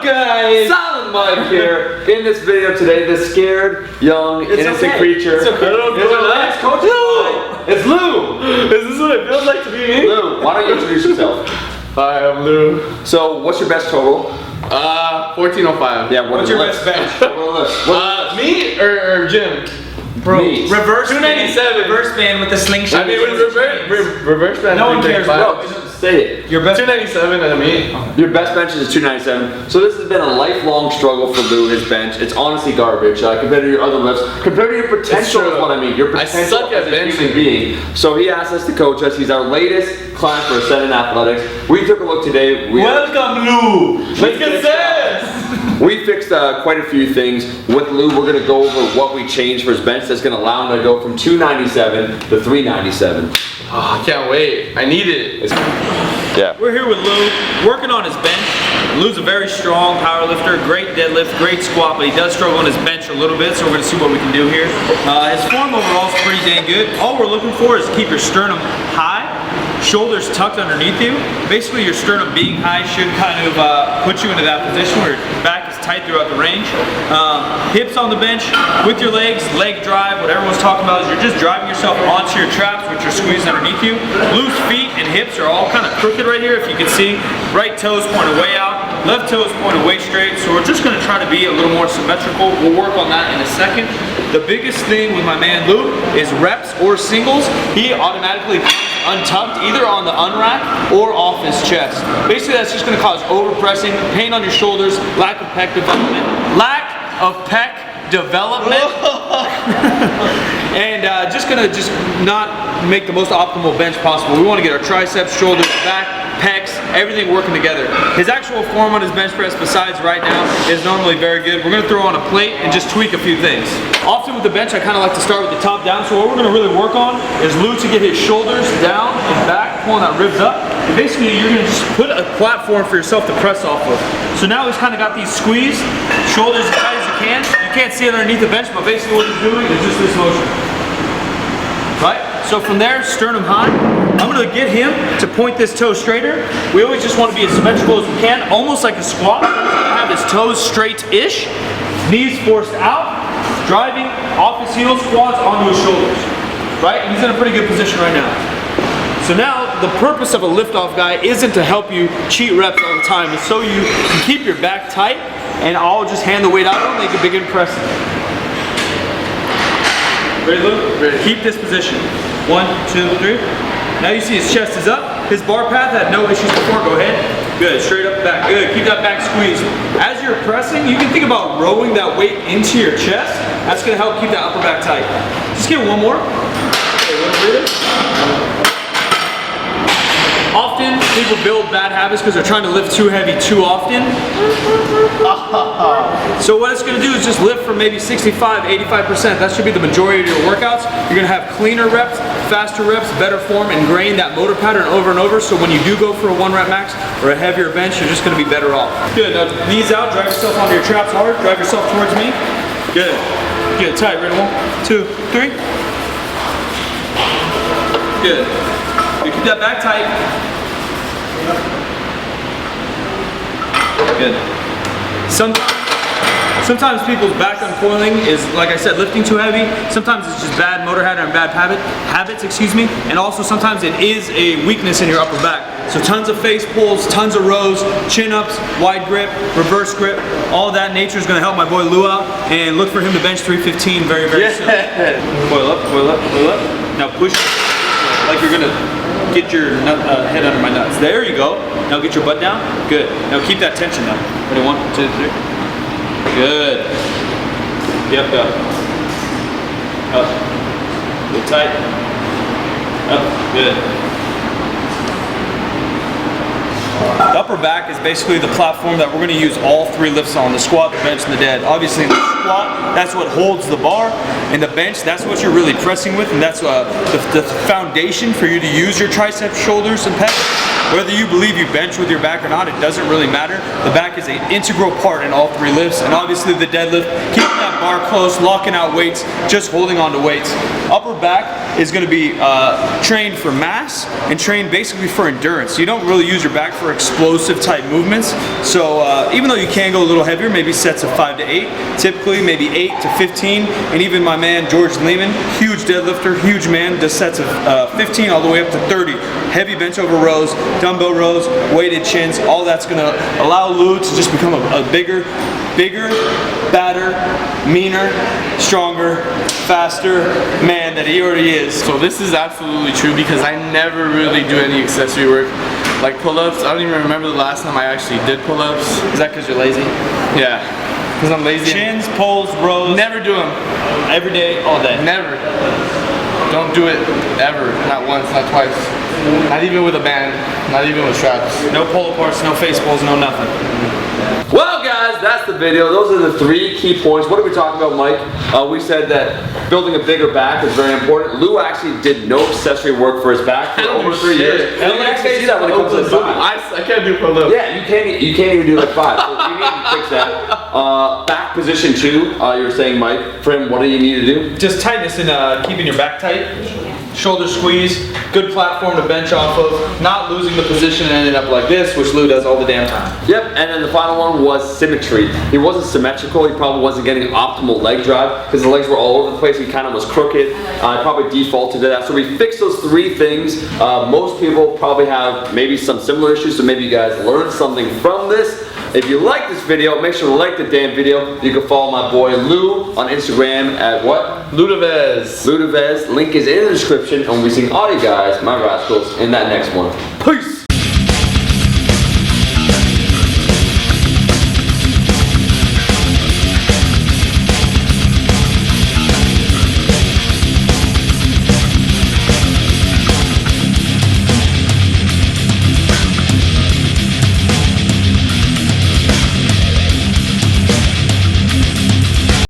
up, guys? Silent Mike here. In this video today, the scared, young, innocent creature. It's okay. It's our last coach. It's Lou. Is this what it feels like to be me? Lou, why don't you introduce yourself? Hi, I'm Lou. So, what's your best total? 1405. Yeah, what's your best bench? Me or Jim? Bro, Me. reverse 297. Reverse band with the slingshot. I mean, reverse band. No one cares, bro. Say it. Your best 297 and me. Your best bench is 297. So this has been a lifelong struggle for Lou, his bench. It's honestly garbage. Compared to your other lifts, compared to your potential is what I mean. Your potential suck at as a human benching. being. So he asked us to coach us. He's our latest client for Ascend in Athletics. We took a look today. Welcome, Lou. Let's get this. We fixed quite a few things with Lou. We're going to go over what we changed for his bench that's going to allow him to go from 297 to 397. Oh, I can't wait. I need it. Yeah. We're here with Lou, working on his bench. Lou's a very strong power lifter, great deadlift, great squat, but he does struggle on his bench a little bit, so we're going to see what we can do here. His form overall is pretty dang good. All we're looking for is to keep your sternum high, shoulders tucked underneath you. Basically, your sternum being high should kind of put you into that position where your back is tight throughout the range. Hips on the bench with your legs, leg drive, what everyone's talking about is you're just driving yourself onto your traps, which are squeezed underneath you. Lou's feet and hips are all kind of crooked right here, if you can see. Right toes pointed way out, left toes pointed way straight, so we're just going to try to be a little more symmetrical. We'll work on that in a second. The biggest thing with my man Lou is reps or singles. He automatically untucked either on the unrack or off his chest. Basically, that's just going to cause overpressing, pain on your shoulders, lack of pec development. Lack of pec development. And just not make the most optimal bench possible. We want to get our triceps, shoulders, back, pecs, everything working together. His actual form on his bench press, besides right now, is normally very good. We're going to throw on a plate and just tweak a few things. Often with the bench, I kind of like to start with the top down. So what we're going to really work on is Lou to get his shoulders down and back, pulling that ribs up. And basically, you're going to just put a platform for yourself to press off of. So now he's kind of got these squeezed, shoulders as tight as you can. You can't see it underneath the bench, but basically what he's doing is just this motion. Right? So from there, sternum high. I'm going to get him to point this toe straighter. We always just want to be as symmetrical as we can, almost like a squat. Have his toes straight-ish, knees forced out, driving off his heels, quads onto his shoulders. Right? And he's in a pretty good position right now. So now, the purpose of a lift-off guy isn't to help you cheat reps all the time. It's so you can keep your back tight, and I'll just hand the weight out and make a big impression. Ready, Lou? Ready. Keep this position. 1, 2, 3. Now you see his chest is up. His bar path had no issues before. Go ahead. Good. Straight up back. Good. Keep that back squeezed. As you're pressing, you can think about rowing that weight into your chest. That's going to help keep that upper back tight. Just give it one more. Okay, one breather. Often, people build bad habits because they're trying to lift too heavy too often. So what it's going to do is just lift for maybe 65, 85%. That should be the majority of your workouts. You're going to have cleaner reps, faster reps, better form, ingrain that motor pattern over and over. So when you do go for a 1 rep max or a heavier bench, you're just going to be better off. Good. Now knees out, drive yourself onto your traps hard. Drive yourself towards me. Good. Good. Tight. Ready? 1, 2, 3. Good. You keep that back tight. Good. Sometimes people's back uncoiling is, like I said, lifting too heavy. Sometimes it's just bad motor pattern and bad habits, excuse me. And also sometimes it is a weakness in your upper back. So tons of face pulls, tons of rows, chin-ups, wide grip, reverse grip. All of that nature is going to help my boy Lou out. And look for him to bench 315 very, very soon. Coil up, coil up, coil up. Now push like you're going to get your head under my nuts. There you go. Now get your butt down. Good. Now keep that tension now. Ready? 1, 2, 3. Good. Yep, up. Up. A little tight. Up. Good. The upper back is basically the platform that we're going to use all 3 lifts on, the squat, the bench, and the dead. Obviously, squat, that's what holds the bar, and the bench, that's what you're really pressing with, and that's the foundation for you to use your triceps, shoulders, and pecs. Whether you believe you bench with your back or not, it doesn't really matter. The back is an integral part in all three lifts, and obviously the deadlift, keeping that bar close, locking out weights, just holding on to weights. Upper back is going to be trained for mass and trained basically for endurance. You don't really use your back for explosive type movements. So even though you can go a little heavier, maybe sets of 5 to 8, typically maybe 8 to 15, and even my man George Lehman, huge deadlifter, huge man, does sets of 15 all the way up to 30. Heavy bench over rows, dumbbell rows, weighted chins, all that's going to allow Lou to just become a bigger, badder, meaner, stronger, faster man that he already is. So this is absolutely true because I never really do any accessory work. Like pull-ups, I don't even remember the last time I actually did pull-ups. Is that because you're lazy? Yeah, because I'm lazy. Chins, pulls, rows. Never do them. Every day, all day. Never. Don't do it ever. Not once, not twice. Not even with a band. Not even with straps. No pull parts, no face pulls, no nothing. Well, guys, that's the video. Those are the 3 key points. What did we talk about, Mike? We said that building a bigger back is very important. Lou actually did no accessory work for his back for over 3 years. And you actually see that when it comes to the side. I can't do pull-ups. Yeah, you can't even do like 5. So you need to fix that. Back position 2, you were saying, Mike. For him, what do you need to do? Just tightness and keeping your back tight. Shoulder squeeze, good platform to bench off of, not losing the position and ending up like this, which Lou does all the damn time. Yep, and then the final one was symmetry. He wasn't symmetrical, he probably wasn't getting optimal leg drive because the legs were all over the place, he kind of was crooked. I probably defaulted to that. So we fixed those 3 things. Most people probably have maybe some similar issues, so maybe you guys learned something from this. If you like this video, make sure to like the damn video. You can follow my boy Lou on Instagram at what? Ludovez. Ludovez. Link is in the description, and we'll be seeing all you guys, my rascals, in that next one. Peace!